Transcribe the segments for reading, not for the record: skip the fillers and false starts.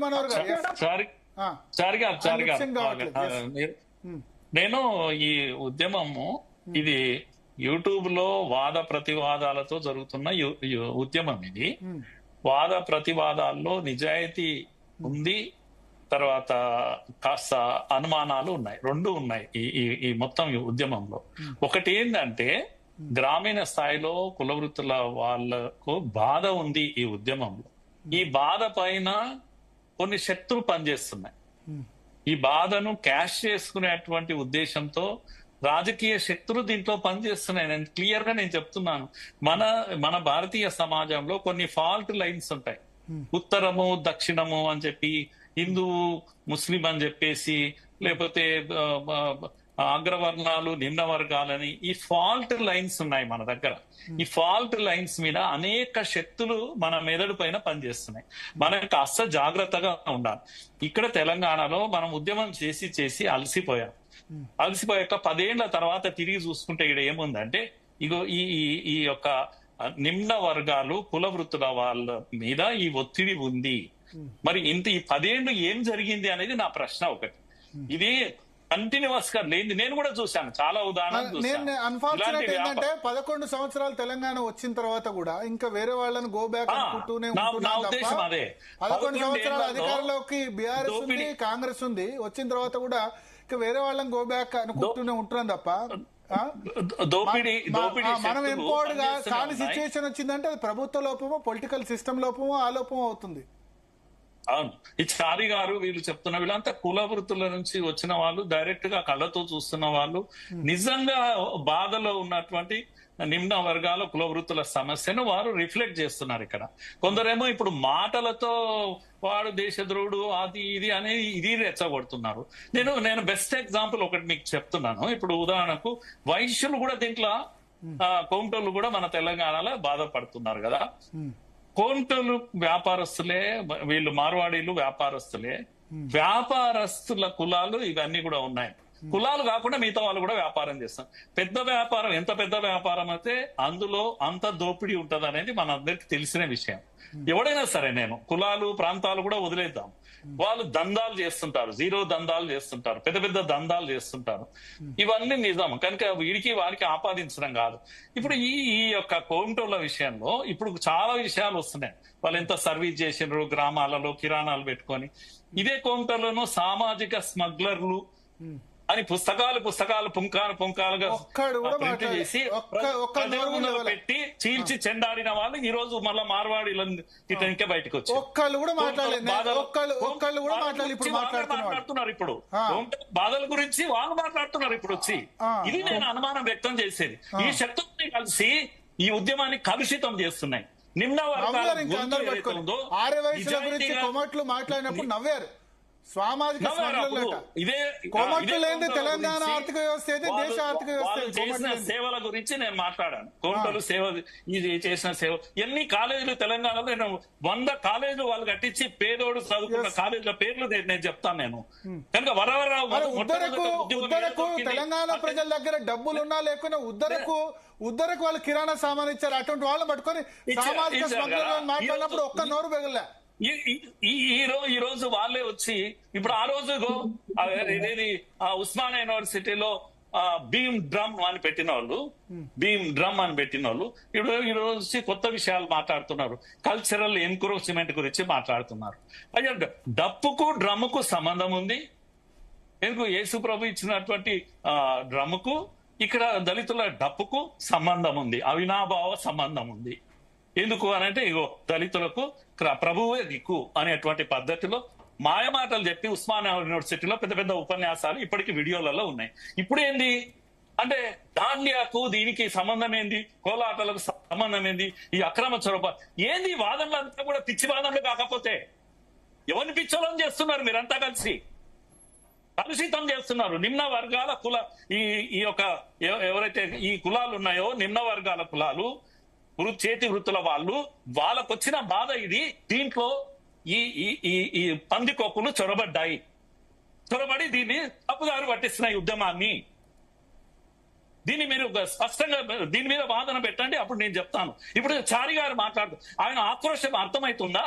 మనోహర్ గారు నేను ఈ ఉద్యమము ఇది యూట్యూబ్ లో వాద ప్రతివాదాలతో జరుగుతున్న ఉద్యమం ఇది. వాద ప్రతివాదాల్లో నిజాయితీ ఉంది, తర్వాత కాస్త అనుమానాలు ఉన్నాయి, రెండు ఉన్నాయి ఈ మొత్తం ఉద్యమంలో. ఒకటి ఏంటంటే గ్రామీణ స్థాయిలో కుల వృత్తుల వాళ్ళకు బాధ ఉంది ఈ ఉద్యమంలో. ఈ బాధ పైన కొన్ని శక్తులు పనిచేస్తున్నాయి. ఈ బాధను క్యాష్ చేసుకునేటువంటి ఉద్దేశంతో రాజకీయ శక్తులు దీంట్లో పనిచేస్తున్నాయి. నేను క్లియర్ గా చెప్తున్నాను. మన భారతీయ సమాజంలో కొన్ని ఫాల్ట్ లైన్స్ ఉంటాయి. ఉత్తరము దక్షిణము అని చెప్పి, హిందువు ముస్లిం అని చెప్పేసి, లేకపోతే అగ్రవర్ణాలు నిమ్న వర్గాలని, ఈ ఫాల్ట్ లైన్స్ ఉన్నాయి మన దగ్గర. ఈ ఫాల్ట్ లైన్స్ మీద అనేక శక్తులు మన మెదడు పైన పనిచేస్తున్నాయి. మనకు కాస్త జాగ్రత్తగా ఉండాలి. ఇక్కడ తెలంగాణలో మనం ఉద్యమం చేసి అలసిపోయాం. అలసిపోయాక 10 ఏళ్ల తర్వాత తిరిగి చూసుకుంటే ఇక్కడ ఏముందంటే, ఇగో ఈ యొక్క నిమ్న వర్గాలు కుల వృత్తుల వాళ్ళ మీద ఈ ఒత్తిడి ఉంది. మరి ఈ 10 ఏళ్ళు ఏం జరిగింది అనేది నా ప్రశ్న ఒకటి. ఇది కంటిన్యూస్ గా లేదు. నేను కూడా చూశాను, చాలా ఉదాహరణలు. అన్ఫార్చునేట్ ఏంటంటే 11 సంవత్సరాలు తెలంగాణ వచ్చిన తర్వాత కూడా ఇంకా వేరే వాళ్ళని గో బ్యాక్ అనుకుంటూనే ఉంటున్నాం తప్ప. 11 సంవత్సరాల అధికారంలోకి బీఆర్ఎస్ ఉంది, కాంగ్రెస్ ఉంది, వచ్చిన తర్వాత కూడా ఇంకా వేరే వాళ్ళని గో బ్యాక్ అనుకుంటూనే ఉంటున్నాం తప్ప. మనం ఎంపవర్డ్ గా కాని సిచ్యువేషన్ వచ్చిందంటే అది ప్రభుత్వ లోపమో, పొలిటికల్ సిస్టమ్ లోపమో, ఆ లోపమో అవుతుంది. అవును, ఈ చారి గారు వీళ్ళు చెప్తున్న వీళ్ళంతా కుల వృత్తుల నుంచి వచ్చిన వాళ్ళు, డైరెక్ట్ గా కళ్ళతో చూస్తున్న వాళ్ళు, నిజంగా బాధలో ఉన్నటువంటి నిమ్న వర్గాల కుల వృత్తుల సమస్యను వారు రిఫ్లెక్ట్ చేస్తున్నారు. ఇక్కడ కొందరేమో ఇప్పుడు మాటలతో వాడు దేశద్రోహుడు అది ఇది అనేది ఇది రెచ్చగొడుతున్నారు. నేను బెస్ట్ ఎగ్జాంపుల్ ఒకటి మీకు చెప్తున్నాను. ఇప్పుడు ఉదాహరణకు వైశ్యులు కూడా దీంట్లో, కౌంటర్లు కూడా మన తెలంగాణలో బాధపడుతున్నారు కదా. కోంటోలు వ్యాపారస్తులే, వీళ్ళు మార్వాడీలు వ్యాపారస్తులే. వ్యాపారస్తుల కులాలు ఇవన్నీ కూడా ఉన్నాయి. కులాలు కాకుండా మిగతా వాళ్ళు కూడా వ్యాపారం చేస్తారు. పెద్ద వ్యాపారం, ఎంత పెద్ద వ్యాపారం అయితే అందులో అంత దోపిడీ ఉంటది అనేది మనందరికి తెలిసిన విషయం. ఎవడైనా సరే, నేను కులాలు ప్రాంతాలు కూడా వదిలేద్దాం, వాళ్ళు దందాలు చేస్తుంటారు, జీరో దందాలు చేస్తుంటారు, పెద్ద పెద్ద దందాలు చేస్తుంటారు. ఇవన్నీ నిజం కనుక వీడికి వారికి ఆపాదించడం కాదు. ఇప్పుడు ఈ యొక్క కౌంటర్ల విషయంలో ఇప్పుడు చాలా విషయాలు వస్తున్నాయి. వాళ్ళు ఎంత సర్వీస్ చేసినారు గ్రామాలలో కిరాణాలు పెట్టుకొని. ఇదే కౌంటర్లను సామాజిక స్మగ్లర్లు అని పుస్తకాలుగా ప్రింట్ చేసి పెట్టి చీల్చి చెండాడిన వాళ్ళు ఈ రోజు మళ్ళా మార్వాడీలను ఇతనికే బయటకు వచ్చి మాట్లాడుతున్నారు. ఇప్పుడు బాధల గురించి వాళ్ళు మాట్లాడుతున్నారు ఇప్పుడు వచ్చి. ఇది నేను అనుమానం వ్యక్తం చేసేది. ఈ శక్తుల్ని కలిసి ఈ ఉద్యమాన్ని కలుషితం చేస్తున్నాయి. నిమ్న వర్గాలు మాట్లాడినప్పుడు నవ్వారు. సామాజిక తెలంగాణ ఆర్థిక వ్యవస్థ అయితే దేశ ఆర్థిక వ్యవస్థ. సేవల గురించి నేను మాట్లాడాను. కోంటలు సేవ, ఇది చేసిన సేవ. ఎన్ని కాలేజీలు తెలంగాణలో నేను 100 కాలేజీలు వాళ్ళు కట్టించి పేదోడు చదువుకున్న కాలేజీల పేర్లు నేను చెప్తాను. నేను కనుక ఉద్దరకు తెలంగాణ ప్రజల దగ్గర డబ్బులున్నా లేకున్నా ఉద్దరకు వాళ్ళు కిరాణా సామాన్ ఇచ్చారు. అటువంటి వాళ్ళని పట్టుకొని సామాజిక స్మగ్లర్లను మాట్లాడినప్పుడు ఒక్క నోరు బెగలే. ఈ రోజు వాళ్ళే వచ్చి ఇప్పుడు ఆ రోజు ఉస్మానియా యూనివర్సిటీలో భీమ్ డ్రమ్ అని పెట్టిన వాళ్ళు, ఇప్పుడు ఈ రోజు కొత్త విషయాలు మాట్లాడుతున్నారు. కల్చరల్ ఎన్క్రోచ్మెంట్ గురించి మాట్లాడుతున్నారు. అయ్యా, డప్పుకు డ్రమ్ముకు సంబంధం ఉంది. ఎందుకు యేసు ప్రభు ఇచ్చినటువంటి డ్రమ్ముకు ఇక్కడ దళితుల డప్పుకు సంబంధం ఉంది, అవినాభావ సంబంధం ఉంది. ఎందుకు అనంటే ఇగో దళితులకు ప్రభువే దిక్కు అనేటువంటి పద్ధతిలో మాయమాటలు చెప్పి ఉస్మానియా యూనివర్సిటీలో పెద్ద పెద్ద ఉపన్యాసాలు ఇప్పటికీ వీడియోలలో ఉన్నాయి. ఇప్పుడు ఏంది అంటే దాండియాకు దీనికి సంబంధం ఏంది, కోలాటలకు సంబంధం ఏంది, ఈ అక్రమ చొరవ ఏంది? వాదనలు అంతా కూడా పిచ్చి వాదనలు కాకపోతే ఎవరిని పిచ్చోళం చేస్తున్నారు మీరంతా కలిసి, కలుషితం చేస్తున్నారు. నిమ్న వర్గాల ఈ యొక్క ఎవరైతే ఈ కులాలు ఉన్నాయో నిమ్న వర్గాల కులాలు, చేతి వృత్తుల వాళ్ళు, వాళ్ళకు వచ్చిన బాధ ఇది. దీంట్లో ఈ పందికొక్కులు చొరబడి దీన్ని తప్పుదారి పట్టిస్తున్నాయి ఉద్యమాన్ని. దీన్ని మీరు స్పష్టంగా దీని మీద వాదన పెట్టండి, అప్పుడు నేను చెప్తాను. ఇప్పుడు చారి గారు ఆయన ఆక్రోశం అర్థమవుతుందా?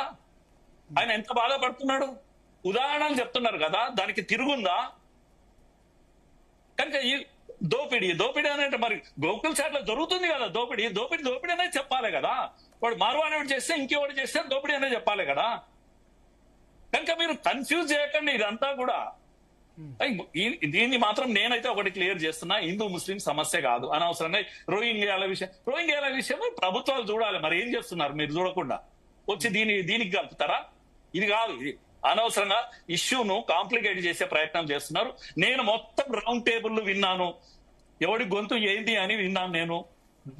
ఆయన ఎంత బాధపడుతున్నాడు. ఉదాహరణలు చెప్తున్నారు కదా, దానికి తిరుగుందా? కనుక ఈ దోపిడీ అనేది మరి గోకుల్ చాట్లో జరుగుతుంది కదా. దోపిడీ అనేది చెప్పాలి కదా. వాడు మార్వాణి చేస్తే ఇంకెవడు చేస్తే దోపిడీ అనేది చెప్పాలి కదా. కనుక మీరు కన్ఫ్యూజ్ చేయకండి ఇదంతా కూడా. దీన్ని మాత్రం నేనైతే ఒకటి క్లియర్ చేస్తున్నా, హిందూ ముస్లిం సమస్య కాదు. అనవసరంగా రోహింగ్యాల విషయం ప్రభుత్వాలు చూడాలి. మరి ఏం చేస్తున్నారు మీరు చూడకుండా వచ్చి దీనికి కలుపుతారా? ఇది కాదు. ఇది అనవసరంగా ఇష్యూను కాంప్లికేట్ చేసే ప్రయత్నం చేస్తున్నారు. నేను మొత్తం రౌండ్ టేబుల్ విన్నాను, ఎవడి గొంతు ఏంటి అని విన్నాను. నేను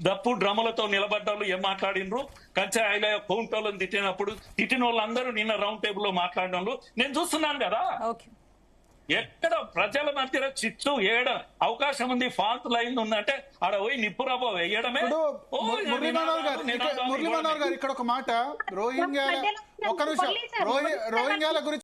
దప్పు డ్రమ్ములతో నిలబడ్డాళ్ళు ఏం మాట్లాడినరు, కంచాయిల కౌంటర్లను తిట్టిన వాళ్ళందరూ నిన్న రౌండ్ టేబుల్ లో మాట్లాడిన వాళ్ళు నేను చూస్తున్నాను కదా. ఎక్కడ ప్రజల మధ్య చిచ్చు ఏడ అవకాశం ఉంది, ఫాల్ట్ లైన్ ఉందంటే ఆడ పోయి నిప్పురవ్వ వేయడమే. మురళీ మనోహర్ గారు ఇక్కడ ఒక మాట, రోహింగ్యాల గురించి